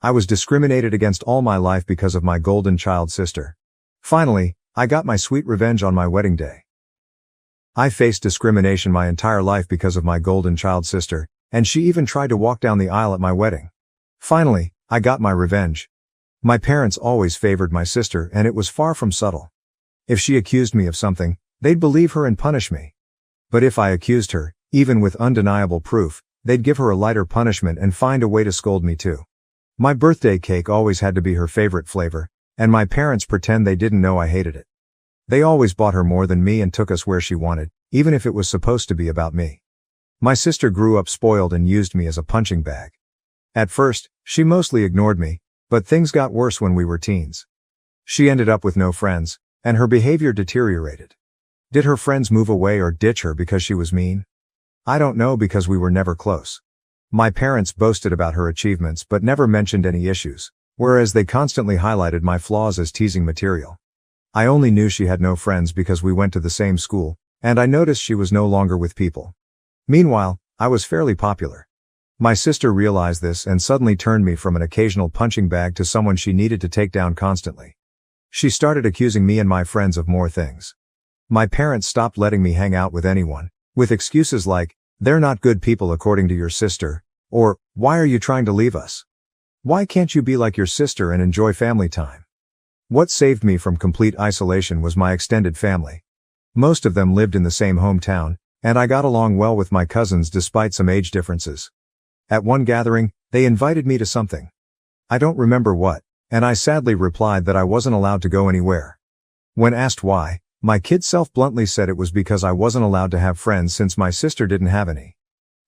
I was discriminated against all my life because of my golden child sister. Finally, I got my sweet revenge on my wedding day. I faced discrimination my entire life because of my golden child sister, and she even tried to walk down the aisle at my wedding. Finally, I got my revenge. My parents always favored my sister, and it was far from subtle. If she accused me of something, they'd believe her and punish me. But if I accused her, even with undeniable proof, they'd give her a lighter punishment and find a way to scold me too. My birthday cake always had to be her favorite flavor, and my parents pretend they didn't know I hated it. They always bought her more than me and took us where she wanted, even if it was supposed to be about me. My sister grew up spoiled and used me as a punching bag. At first, she mostly ignored me, but things got worse when we were teens. She ended up with no friends, and her behavior deteriorated. Did her friends move away or ditch her because she was mean? I don't know, because we were never close. My parents boasted about her achievements but never mentioned any issues, whereas they constantly highlighted my flaws as teasing material. I only knew she had no friends because we went to the same school, and I noticed she was no longer with people. Meanwhile, I was fairly popular. My sister realized this and suddenly turned me from an occasional punching bag to someone she needed to take down constantly. She started accusing me and my friends of more things. My parents stopped letting me hang out with anyone, with excuses like, "They're not good people according to your sister," or, "Why are you trying to leave us? Why can't you be like your sister and enjoy family time?" What saved me from complete isolation was my extended family. Most of them lived in the same hometown, and I got along well with my cousins despite some age differences. At one gathering, they invited me to something. I don't remember what, and I sadly replied that I wasn't allowed to go anywhere. When asked why, my kid self bluntly said it was because I wasn't allowed to have friends since my sister didn't have any.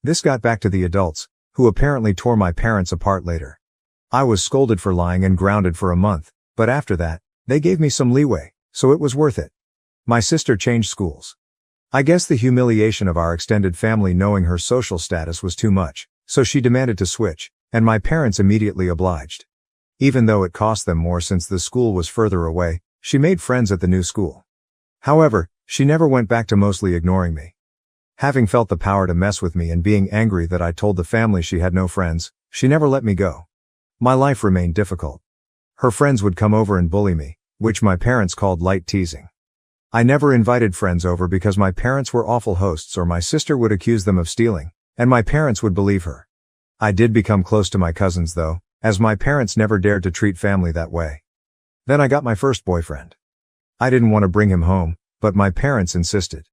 This got back to the adults, who apparently tore my parents apart later. I was scolded for lying and grounded for a month, but after that, they gave me some leeway, so it was worth it. My sister changed schools. I guess the humiliation of our extended family knowing her social status was too much, so she demanded to switch, and my parents immediately obliged. Even though it cost them more since the school was further away, she made friends at the new school. However, she never went back to mostly ignoring me. Having felt the power to mess with me and being angry that I told the family she had no friends, she never let me go. My life remained difficult. Her friends would come over and bully me, which my parents called light teasing. I never invited friends over because my parents were awful hosts, or my sister would accuse them of stealing, and my parents would believe her. I did become close to my cousins though, as my parents never dared to treat family that way. Then I got my first boyfriend. I didn't want to bring him home, but my parents insisted.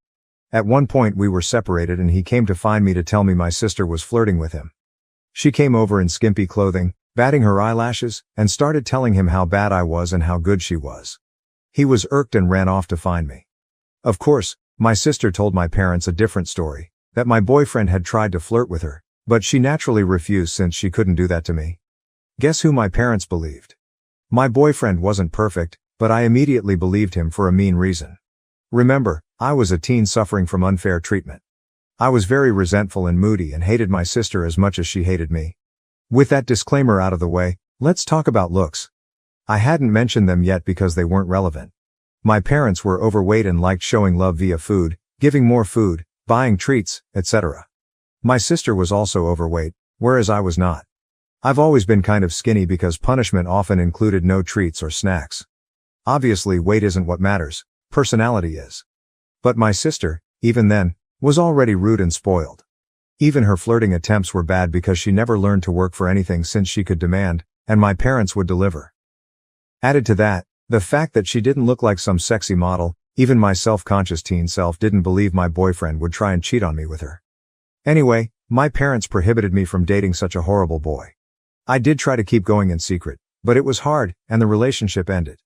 At one point we were separated and he came to find me to tell me my sister was flirting with him. She came over in skimpy clothing, batting her eyelashes, and started telling him how bad I was and how good she was. He was irked and ran off to find me. Of course, my sister told my parents a different story, that my boyfriend had tried to flirt with her, but she naturally refused since she couldn't do that to me. Guess who my parents believed? My boyfriend wasn't perfect, but I immediately believed him for a mean reason. Remember, I was a teen suffering from unfair treatment. I was very resentful and moody and hated my sister as much as she hated me. With that disclaimer out of the way, let's talk about looks. I hadn't mentioned them yet because they weren't relevant. My parents were overweight and liked showing love via food, giving more food, buying treats, etc. My sister was also overweight, whereas I was not. I've always been kind of skinny because punishment often included no treats or snacks. Obviously, weight isn't what matters, personality is. But my sister, even then, was already rude and spoiled. Even her flirting attempts were bad because she never learned to work for anything since she could demand, and my parents would deliver. Added to that, the fact that she didn't look like some sexy model, even my self-conscious teen self didn't believe my boyfriend would try and cheat on me with her. Anyway, my parents prohibited me from dating such a horrible boy. I did try to keep going in secret, but it was hard, and the relationship ended.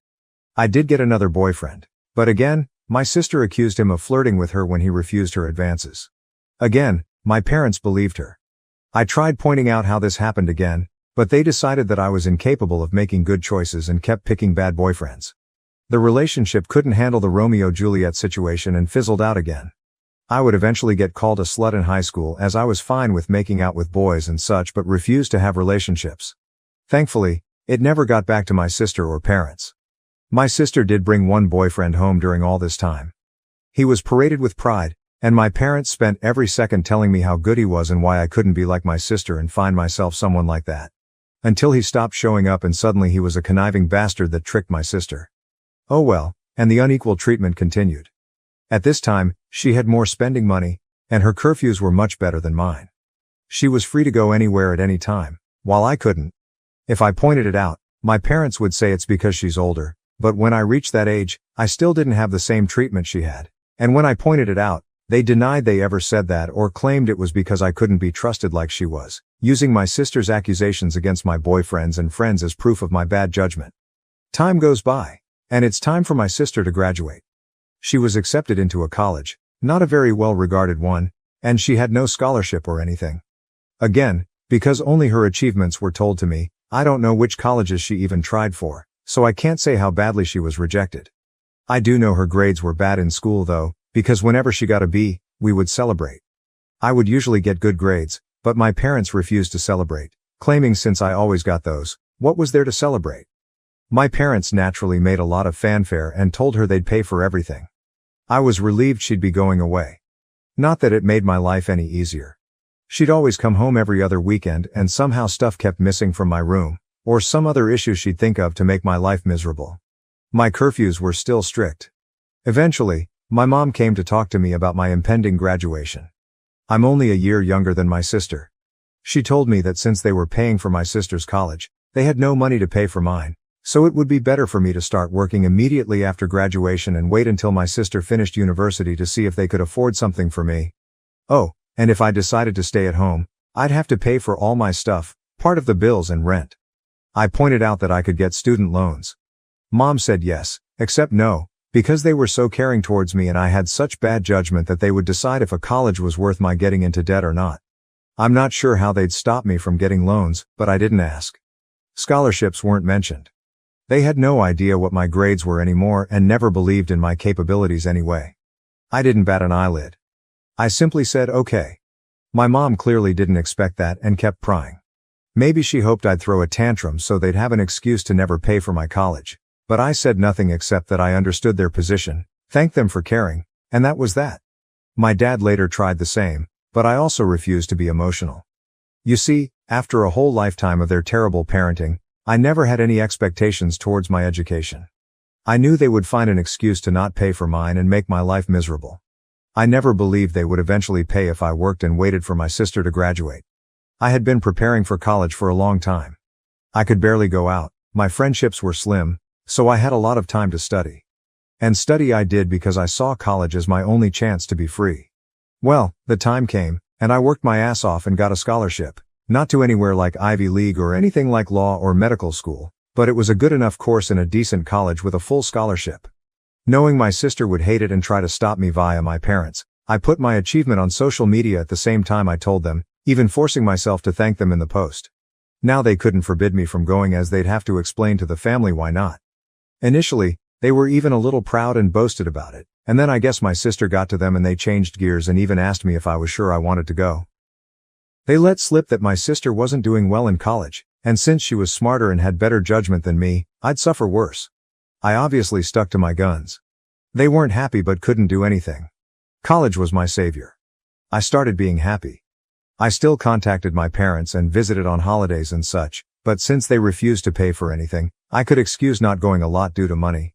I did get another boyfriend, but again, my sister accused him of flirting with her when he refused her advances. Again, my parents believed her. I tried pointing out how this happened again, but they decided that I was incapable of making good choices and kept picking bad boyfriends. The relationship couldn't handle the Romeo-Juliet situation and fizzled out again. I would eventually get called a slut in high school as I was fine with making out with boys and such but refused to have relationships. Thankfully, it never got back to my sister or parents. My sister did bring one boyfriend home during all this time. He was paraded with pride, and my parents spent every second telling me how good he was and why I couldn't be like my sister and find myself someone like that. Until he stopped showing up and suddenly he was a conniving bastard that tricked my sister. Oh well, and the unequal treatment continued. At this time, she had more spending money, and her curfews were much better than mine. She was free to go anywhere at any time, while I couldn't. If I pointed it out, my parents would say it's because she's older, but when I reached that age, I still didn't have the same treatment she had. And when I pointed it out, they denied they ever said that or claimed it was because I couldn't be trusted like she was, using my sister's accusations against my boyfriends and friends as proof of my bad judgment. Time goes by, and it's time for my sister to graduate. She was accepted into a college, not a very well-regarded one, and she had no scholarship or anything. Again, because only her achievements were told to me, I don't know which colleges she even tried for, so I can't say how badly she was rejected. I do know her grades were bad in school though, because whenever she got a B, we would celebrate. I would usually get good grades, but my parents refused to celebrate, claiming since I always got those, what was there to celebrate? My parents naturally made a lot of fanfare and told her they'd pay for everything. I was relieved she'd be going away. Not that it made my life any easier. She'd always come home every other weekend and somehow stuff kept missing from my room, or some other issue she'd think of to make my life miserable. My curfews were still strict. Eventually, my mom came to talk to me about my impending graduation. I'm only a year younger than my sister. She told me that since they were paying for my sister's college, they had no money to pay for mine, so it would be better for me to start working immediately after graduation and wait until my sister finished university to see if they could afford something for me. Oh, and if I decided to stay at home, I'd have to pay for all my stuff, part of the bills and rent. I pointed out that I could get student loans. Mom said yes, except no, because they were so caring towards me and I had such bad judgment that they would decide if a college was worth my getting into debt or not. I'm not sure how they'd stop me from getting loans, but I didn't ask. Scholarships weren't mentioned. They had no idea what my grades were anymore and never believed in my capabilities anyway. I didn't bat an eyelid. I simply said okay. My mom clearly didn't expect that and kept prying. Maybe she hoped I'd throw a tantrum so they'd have an excuse to never pay for my college. But I said nothing except that I understood their position, thanked them for caring, and that was that. My dad later tried the same, but I also refused to be emotional. You see, after a whole lifetime of their terrible parenting, I never had any expectations towards my education. I knew they would find an excuse to not pay for mine and make my life miserable. I never believed they would eventually pay if I worked and waited for my sister to graduate. I had been preparing for college for a long time. I could barely go out, my friendships were slim, so I had a lot of time to study. And study I did because I saw college as my only chance to be free. Well, the time came, and I worked my ass off and got a scholarship, not to anywhere like Ivy League or anything like law or medical school, but it was a good enough course in a decent college with a full scholarship. Knowing my sister would hate it and try to stop me via my parents, I put my achievement on social media at the same time I told them, even forcing myself to thank them in the post. Now they couldn't forbid me from going as they'd have to explain to the family why not. Initially, they were even a little proud and boasted about it, and then I guess my sister got to them and they changed gears and even asked me if I was sure I wanted to go. They let slip that my sister wasn't doing well in college, and since she was smarter and had better judgment than me, I'd suffer worse. I obviously stuck to my guns. They weren't happy but couldn't do anything. College was my savior. I started being happy. I still contacted my parents and visited on holidays and such, but since they refused to pay for anything, I could excuse not going a lot due to money.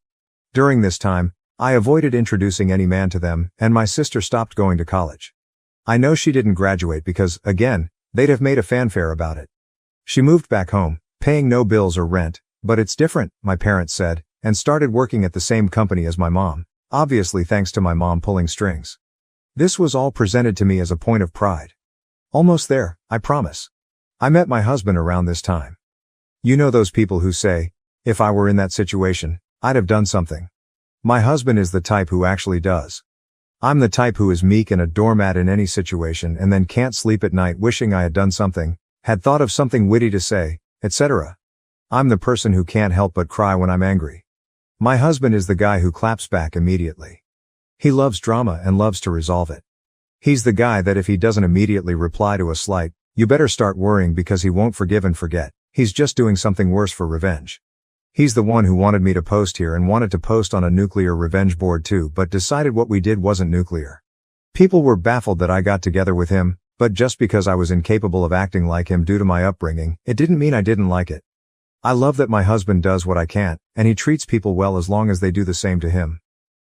During this time, I avoided introducing any man to them, and my sister stopped going to college. I know she didn't graduate because, again, they'd have made a fanfare about it. She moved back home, paying no bills or rent, but it's different, my parents said, and started working at the same company as my mom, obviously thanks to my mom pulling strings. This was all presented to me as a point of pride. Almost there, I promise. I met my husband around this time. You know those people who say, if I were in that situation, I'd have done something. My husband is the type who actually does. I'm the type who is meek and a doormat in any situation and then can't sleep at night wishing I had done something, had thought of something witty to say, etc. I'm the person who can't help but cry when I'm angry. My husband is the guy who claps back immediately. He loves drama and loves to resolve it. He's the guy that if he doesn't immediately reply to a slight, you better start worrying because he won't forgive and forget. He's just doing something worse for revenge. He's the one who wanted me to post here and wanted to post on a nuclear revenge board too, but decided what we did wasn't nuclear. People were baffled that I got together with him, But just because I was incapable of acting like him due to my upbringing, it didn't mean I didn't like it. I love that my husband does what I can't, and he treats people well as long as they do the same to him.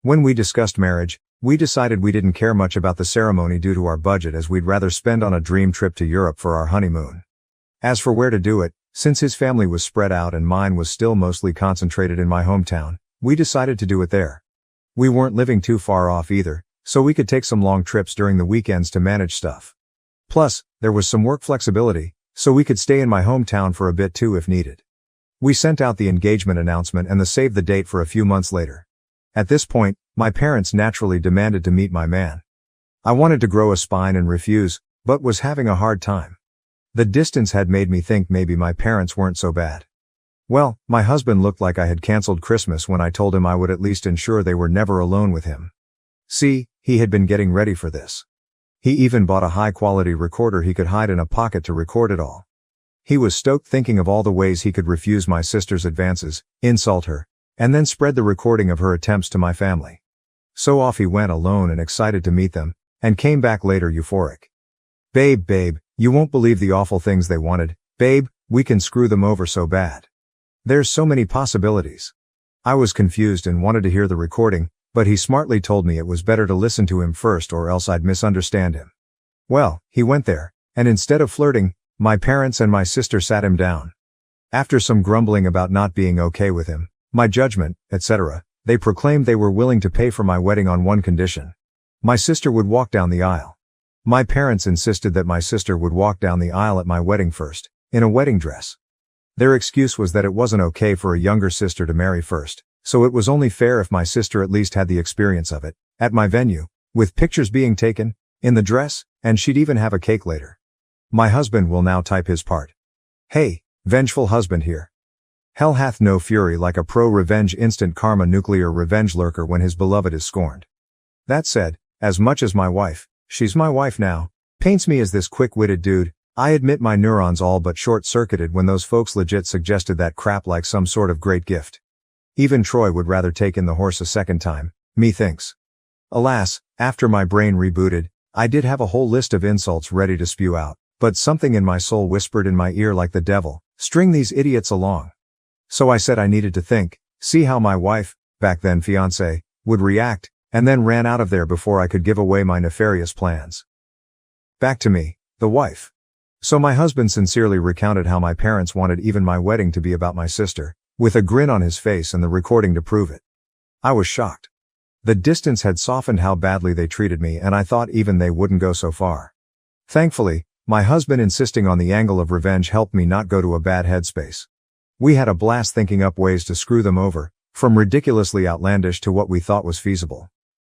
When we discussed marriage, we decided we didn't care much about the ceremony due to our budget, as we'd rather spend on a dream trip to Europe for our honeymoon. As for where to do it, since his family was spread out and mine was still mostly concentrated in my hometown, we decided to do it there. We weren't living too far off either, so we could take some long trips during the weekends to manage stuff. Plus, there was some work flexibility, so we could stay in my hometown for a bit too if needed. We sent out the engagement announcement and the save the date for a few months later. At this point, my parents naturally demanded to meet my man. I wanted to grow a spine and refuse, but was having a hard time. The distance had made me think maybe my parents weren't so bad. Well, my husband looked like I had canceled Christmas when I told him I would at least ensure they were never alone with him. See, he had been getting ready for this. He even bought a high-quality recorder he could hide in a pocket to record it all. He was stoked thinking of all the ways he could refuse my sister's advances, insult her, and then spread the recording of her attempts to my family. So off he went alone and excited to meet them, and came back later euphoric. Babe, you won't believe the awful things they wanted. Babe, we can screw them over so bad. There's so many possibilities. I was confused and wanted to hear the recording, but he smartly told me it was better to listen to him first or else I'd misunderstand him. Well, he went there, and instead of flirting, my parents and my sister sat him down. After some grumbling about not being okay with him, my judgment, etc., they proclaimed they were willing to pay for my wedding on one condition. My sister would walk down the aisle. My parents insisted that my sister would walk down the aisle at my wedding first, in a wedding dress. Their excuse was that it wasn't okay for a younger sister to marry first, so it was only fair if my sister at least had the experience of it, at my venue, with pictures being taken, in the dress, and she'd even have a cake later. My husband will now type his part. Hey, vengeful husband here. Hell hath no fury like a pro-revenge instant karma nuclear revenge lurker when his beloved is scorned. That said, as much as my wife, she's my wife now, paints me as this quick-witted dude, I admit my neurons all but short-circuited when those folks legit suggested that crap like some sort of great gift. Even Troy would rather take in the horse a second time, methinks. Alas, after my brain rebooted, I did have a whole list of insults ready to spew out, but something in my soul whispered in my ear like the devil, string these idiots along. So I said I needed to think, see how my wife, back then fiancée, would react, and then ran out of there before I could give away my nefarious plans. Back to me, the wife. So my husband sincerely recounted how my parents wanted even my wedding to be about my sister, with a grin on his face and the recording to prove it. I was shocked. The distance had softened how badly they treated me, and I thought even they wouldn't go so far. Thankfully, my husband insisting on the angle of revenge helped me not go to a bad headspace. We had a blast thinking up ways to screw them over, from ridiculously outlandish to what we thought was feasible.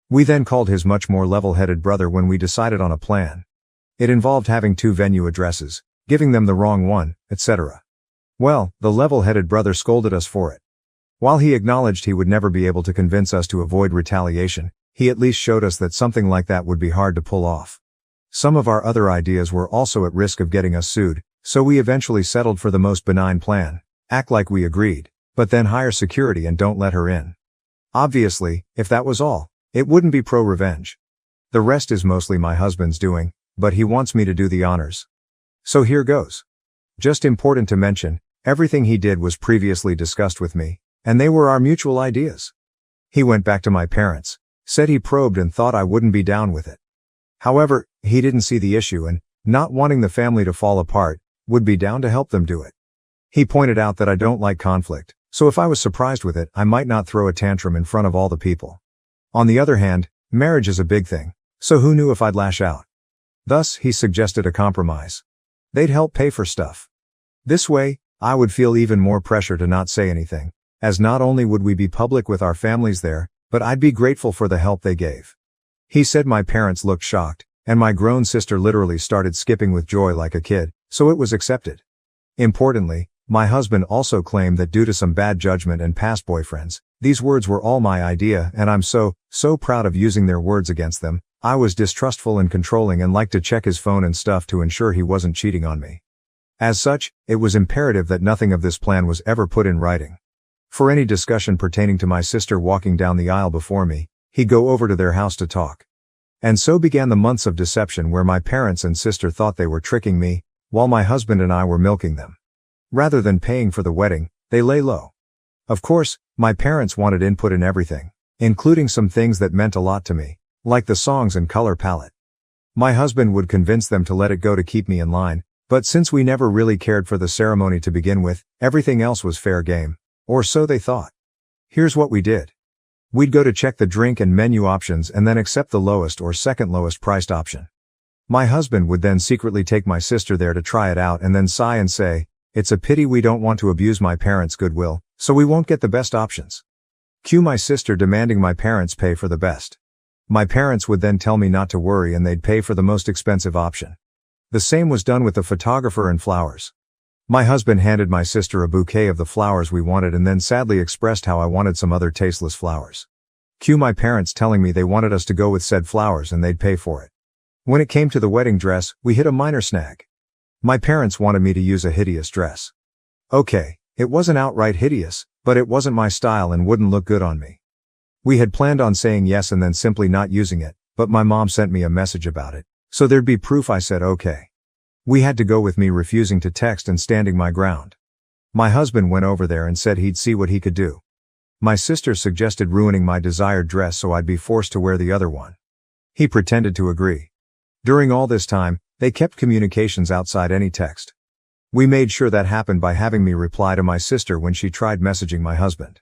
We then called his much more level-headed brother when we decided on a plan. It involved having 2 venue addresses, giving them the wrong one, etc. Well, the level-headed brother scolded us for it. While he acknowledged he would never be able to convince us to avoid retaliation, he at least showed us that something like that would be hard to pull off. Some of our other ideas were also at risk of getting us sued, so we eventually settled for the most benign plan. Act like we agreed, but then hire security and don't let her in. Obviously, if that was all, it wouldn't be pro-revenge. The rest is mostly my husband's doing, but he wants me to do the honors. So here goes. Just important to mention, everything he did was previously discussed with me, and they were our mutual ideas. He went back to my parents, said he probed and thought I wouldn't be down with it. However, he didn't see the issue and, not wanting the family to fall apart, would be down to help them do it. He pointed out that I don't like conflict, so if I was surprised with it, I might not throw a tantrum in front of all the people. On the other hand, marriage is a big thing, so who knew if I'd lash out? Thus, he suggested a compromise. They'd help pay for stuff. This way, I would feel even more pressure to not say anything, as not only would we be public with our families there, but I'd be grateful for the help they gave. He said my parents looked shocked, and my grown sister literally started skipping with joy like a kid, so it was accepted. Importantly, my husband also claimed that due to some bad judgment and past boyfriends, these words were all my idea, and I'm so proud of using their words against them. I was distrustful and controlling and liked to check his phone and stuff to ensure he wasn't cheating on me. As such, it was imperative that nothing of this plan was ever put in writing. For any discussion pertaining to my sister walking down the aisle before me, he'd go over to their house to talk. And so began the months of deception where my parents and sister thought they were tricking me, while my husband and I were milking them. Rather than paying for the wedding, they lay low. Of course, my parents wanted input in everything, including some things that meant a lot to me, like the songs and color palette. My husband would convince them to let it go to keep me in line, but since we never really cared for the ceremony to begin with, everything else was fair game. Or so they thought. Here's what we did. We'd go to check the drink and menu options and then accept the lowest or second lowest priced option. My husband would then secretly take my sister there to try it out and then sigh and say, "It's a pity we don't want to abuse my parents' goodwill, so we won't get the best options." Cue my sister demanding my parents pay for the best. My parents would then tell me not to worry and they'd pay for the most expensive option. The same was done with the photographer and flowers. My husband handed my sister a bouquet of the flowers we wanted and then sadly expressed how I wanted some other tasteless flowers. Cue my parents telling me they wanted us to go with said flowers and they'd pay for it. When it came to the wedding dress, we hit a minor snag. My parents wanted me to use a hideous dress. Okay, it wasn't outright hideous, but it wasn't my style and wouldn't look good on me. We had planned on saying yes and then simply not using it, but my mom sent me a message about it, so there'd be proof I said okay. We had to go with me refusing to text and standing my ground. My husband went over there and said he'd see what he could do. My sister suggested ruining my desired dress so I'd be forced to wear the other one. He pretended to agree. During all this time, they kept communications outside any text. We made sure that happened by having me reply to my sister when she tried messaging my husband.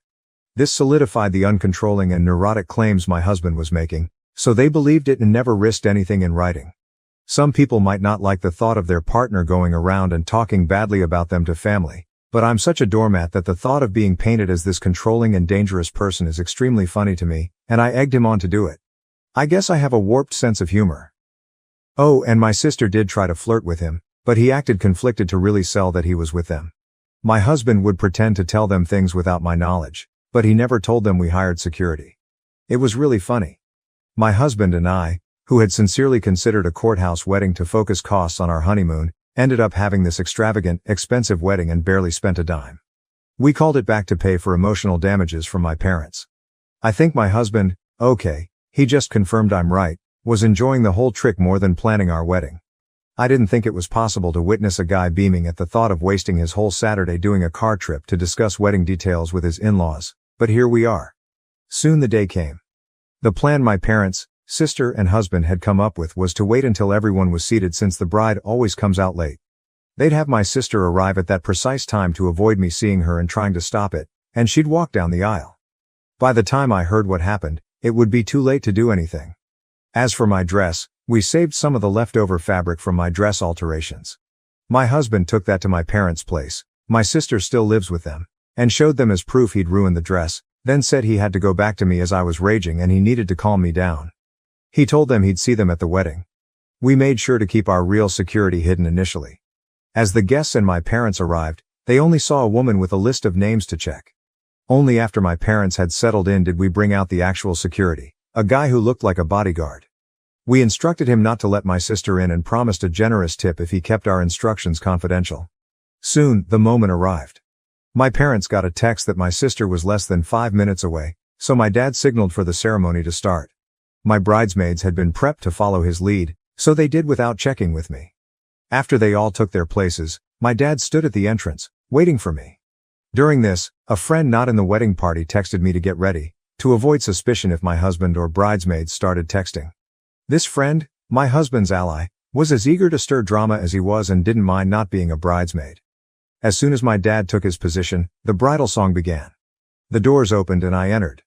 This solidified the uncontrolling and neurotic claims my husband was making, so they believed it and never risked anything in writing. Some people might not like the thought of their partner going around and talking badly about them to family, but I'm such a doormat that the thought of being painted as this controlling and dangerous person is extremely funny to me, and I egged him on to do it. I guess I have a warped sense of humor. Oh, and my sister did try to flirt with him, but he acted conflicted to really sell that he was with them. My husband would pretend to tell them things without my knowledge, but he never told them we hired security. It was really funny. My husband and I, who had sincerely considered a courthouse wedding to focus costs on our honeymoon, ended up having this extravagant, expensive wedding and barely spent a dime. We called it back to pay for emotional damages from my parents. I think my husband, okay, he just confirmed I'm right, was enjoying the whole trick more than planning our wedding. I didn't think it was possible to witness a guy beaming at the thought of wasting his whole Saturday doing a car trip to discuss wedding details with his in-laws, but here we are. Soon the day came. The plan my parents, sister and husband had come up with was to wait until everyone was seated since the bride always comes out late. They'd have my sister arrive at that precise time to avoid me seeing her and trying to stop it, and she'd walk down the aisle. By the time I heard what happened, it would be too late to do anything. As for my dress, we saved some of the leftover fabric from my dress alterations. My husband took that to my parents' place, my sister still lives with them, and showed them as proof he'd ruined the dress, then said he had to go back to me as I was raging and he needed to calm me down. He told them he'd see them at the wedding. We made sure to keep our real security hidden initially. As the guests and my parents arrived, they only saw a woman with a list of names to check. Only after my parents had settled in did we bring out the actual security, a guy who looked like a bodyguard. We instructed him not to let my sister in and promised a generous tip if he kept our instructions confidential. Soon, the moment arrived. My parents got a text that my sister was less than 5 minutes away, so my dad signaled for the ceremony to start. My bridesmaids had been prepped to follow his lead, so they did without checking with me. After they all took their places, my dad stood at the entrance, waiting for me. During this, a friend not in the wedding party texted me to get ready, to avoid suspicion if my husband or bridesmaids started texting. This friend, my husband's ally, was as eager to stir drama as he was and didn't mind not being a bridesmaid. As soon as my dad took his position, the bridal song began. The doors opened and I entered.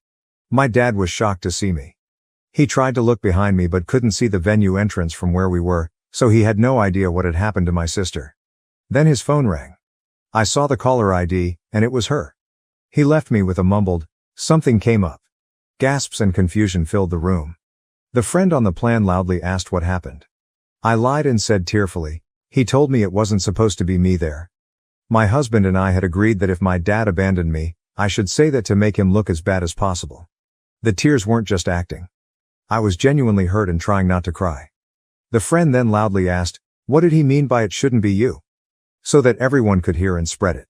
My dad was shocked to see me. He tried to look behind me but couldn't see the venue entrance from where we were, so he had no idea what had happened to my sister. Then his phone rang. I saw the caller ID, and it was her. He left me with a mumbled, "Something came up." Gasps and confusion filled the room. The friend on the plan loudly asked what happened. I lied and said tearfully, "He told me it wasn't supposed to be me there." My husband and I had agreed that if my dad abandoned me, I should say that to make him look as bad as possible. The tears weren't just acting. I was genuinely hurt and trying not to cry. The friend then loudly asked, "What did he mean by it shouldn't be you?" So that everyone could hear and spread it.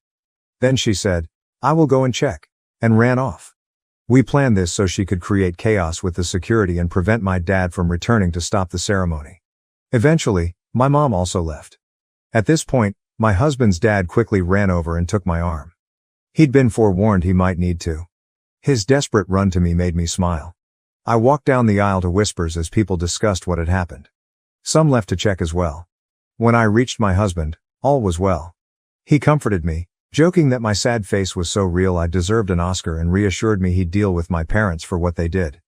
Then she said, "I will go and check," and ran off. We planned this so she could create chaos with the security and prevent my dad from returning to stop the ceremony. Eventually, my mom also left. At this point, my husband's dad quickly ran over and took my arm. He'd been forewarned he might need to. His desperate run to me made me smile. I walked down the aisle to whispers as people discussed what had happened. Some left to check as well. When I reached my husband, all was well. He comforted me, joking that my sad face was so real I deserved an Oscar, and reassured me he'd deal with my parents for what they did.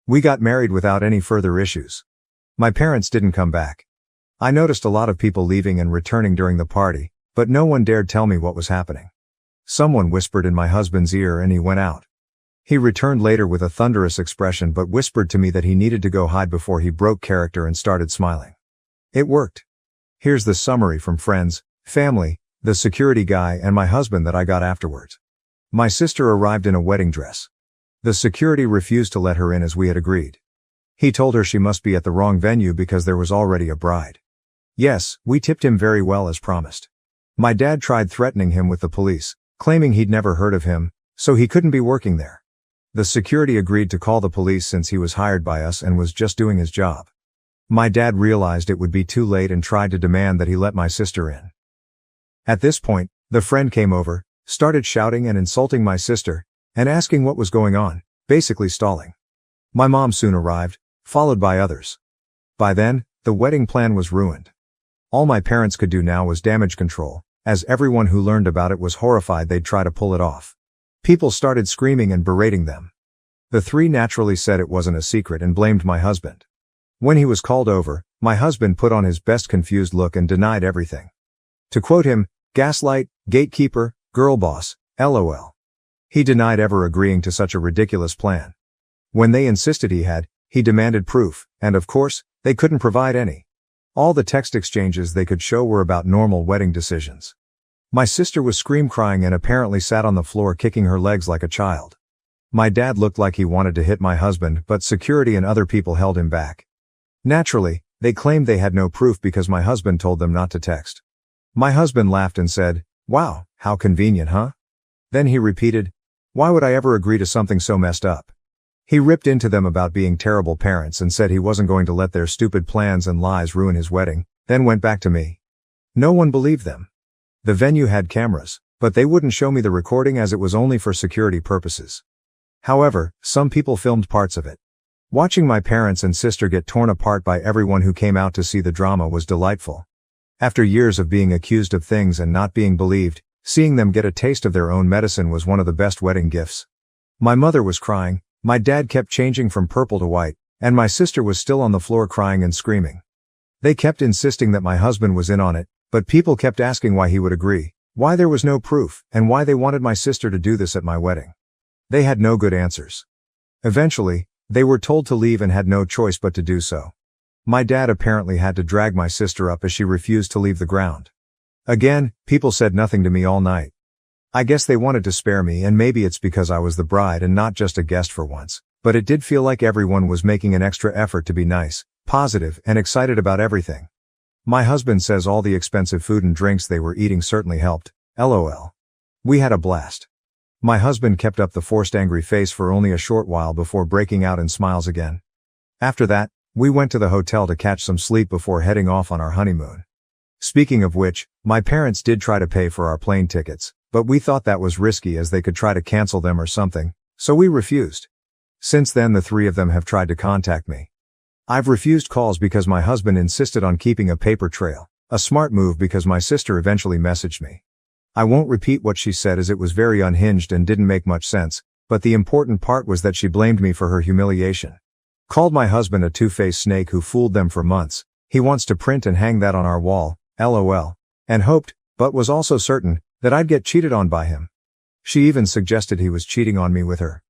We got married without any further issues. My parents didn't come back. I noticed a lot of people leaving and returning during the party, but no one dared tell me what was happening. Someone whispered in my husband's ear and he went out. He returned later with a thunderous expression but whispered to me that he needed to go hide before he broke character and started smiling. It worked. Here's the summary from friends, family, the security guy and my husband that I got afterwards. My sister arrived in a wedding dress. The security refused to let her in as we had agreed. He told her she must be at the wrong venue because there was already a bride. Yes, we tipped him very well as promised. My dad tried threatening him with the police, claiming he'd never heard of him, so he couldn't be working there. The security agreed to call the police since he was hired by us and was just doing his job. My dad realized it would be too late and tried to demand that he let my sister in. At this point, the friend came over, started shouting and insulting my sister, and asking what was going on, basically stalling. My mom soon arrived, followed by others. By then, the wedding plan was ruined. All my parents could do now was damage control, as everyone who learned about it was horrified they'd try to pull it off. People started screaming and berating them. The three naturally said it wasn't a secret and blamed my husband. When he was called over, my husband put on his best confused look and denied everything. To quote him, "Gaslight, gatekeeper, girl boss, LOL." He denied ever agreeing to such a ridiculous plan. When they insisted he demanded proof, and of course, they couldn't provide any. All the text exchanges they could show were about normal wedding decisions. My sister was scream-crying and apparently sat on the floor kicking her legs like a child. My dad looked like he wanted to hit my husband, but security and other people held him back. Naturally, they claimed they had no proof because my husband told them not to text. My husband laughed and said, "Wow, how convenient, huh?" Then he repeated, "Why would I ever agree to something so messed up?" He ripped into them about being terrible parents and said he wasn't going to let their stupid plans and lies ruin his wedding, then went back to me. No one believed them. The venue had cameras, but they wouldn't show me the recording as it was only for security purposes. However, some people filmed parts of it. Watching my parents and sister get torn apart by everyone who came out to see the drama was delightful. After years of being accused of things and not being believed, seeing them get a taste of their own medicine was one of the best wedding gifts. My mother was crying, my dad kept changing from purple to white, and my sister was still on the floor crying and screaming. They kept insisting that my husband was in on it, but people kept asking why he would agree, why there was no proof, and why they wanted my sister to do this at my wedding. They had no good answers. Eventually, they were told to leave and had no choice but to do so. My dad apparently had to drag my sister up as she refused to leave the ground. Again, people said nothing to me all night. I guess they wanted to spare me, and maybe it's because I was the bride and not just a guest for once, but it did feel like everyone was making an extra effort to be nice, positive, and excited about everything. My husband says all the expensive food and drinks they were eating certainly helped, LOL. We had a blast. My husband kept up the forced angry face for only a short while before breaking out in smiles again. After that, we went to the hotel to catch some sleep before heading off on our honeymoon. Speaking of which, my parents did try to pay for our plane tickets, but we thought that was risky as they could try to cancel them or something, so we refused. Since then the three of them have tried to contact me. I've refused calls because my husband insisted on keeping a paper trail, a smart move because my sister eventually messaged me. I won't repeat what she said as it was very unhinged and didn't make much sense, but the important part was that she blamed me for her humiliation. Called my husband a two-faced snake who fooled them for months. He wants to print and hang that on our wall, LOL, and hoped, but was also certain, that I'd get cheated on by him. She even suggested he was cheating on me with her.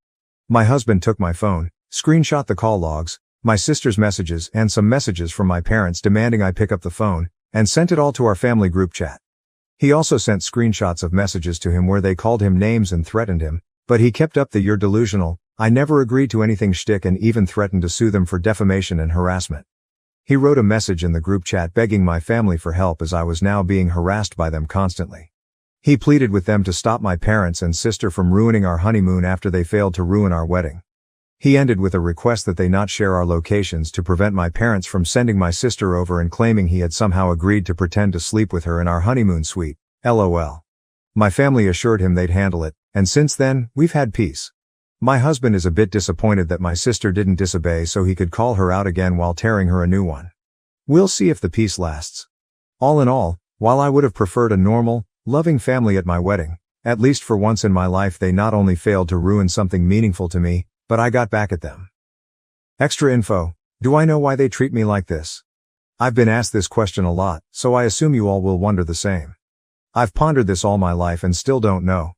My husband took my phone, screenshot the call logs, my sister's messages and some messages from my parents demanding I pick up the phone, and sent it all to our family group chat. He also sent screenshots of messages to him where they called him names and threatened him, but he kept up the "you're delusional, I never agreed to anything" shtick and even threatened to sue them for defamation and harassment. He wrote a message in the group chat begging my family for help as I was now being harassed by them constantly. He pleaded with them to stop my parents and sister from ruining our honeymoon after they failed to ruin our wedding. He ended with a request that they not share our locations to prevent my parents from sending my sister over and claiming he had somehow agreed to pretend to sleep with her in our honeymoon suite. LOL. My family assured him they'd handle it, and since then, we've had peace. My husband is a bit disappointed that my sister didn't disobey so he could call her out again while tearing her a new one. We'll see if the peace lasts. All in all, while I would have preferred a normal, loving family at my wedding, at least for once in my life they not only failed to ruin something meaningful to me, but I got back at them. Extra info. Do I know why they treat me like this? I've been asked this question a lot, so I assume you all will wonder the same. I've pondered this all my life and still don't know.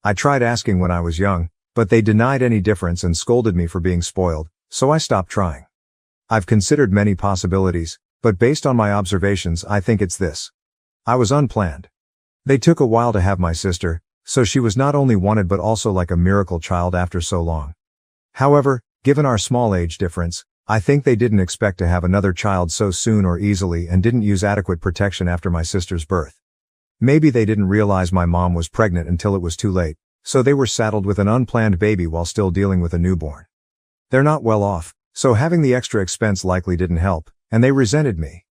I tried asking when I was young, but they denied any difference and scolded me for being spoiled, so I stopped trying. I've considered many possibilities, but based on my observations I think it's this. I was unplanned. They took a while to have my sister, so she was not only wanted but also like a miracle child after so long. However, given our small age difference, I think they didn't expect to have another child so soon or easily and didn't use adequate protection after my sister's birth. Maybe they didn't realize my mom was pregnant until it was too late, so they were saddled with an unplanned baby while still dealing with a newborn. They're not well off, so having the extra expense likely didn't help, and they resented me.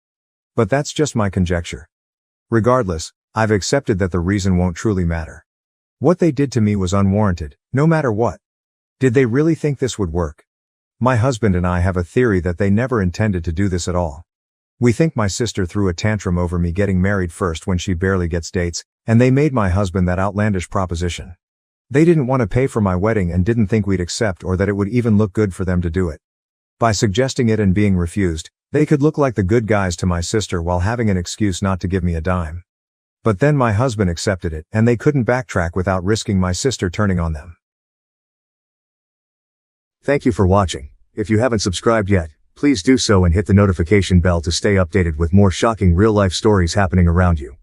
But that's just my conjecture. Regardless, I've accepted that the reason won't truly matter. What they did to me was unwarranted, no matter what. Did they really think this would work? My husband and I have a theory that they never intended to do this at all. We think my sister threw a tantrum over me getting married first when she barely gets dates, and they made my husband that outlandish proposition. They didn't want to pay for my wedding and didn't think we'd accept or that it would even look good for them to do it. By suggesting it and being refused, they could look like the good guys to my sister while having an excuse not to give me a dime. But then my husband accepted it, and they couldn't backtrack without risking my sister turning on them. Thank you for watching. If you haven't subscribed yet, please do so and hit the notification bell to stay updated with more shocking real-life stories happening around you.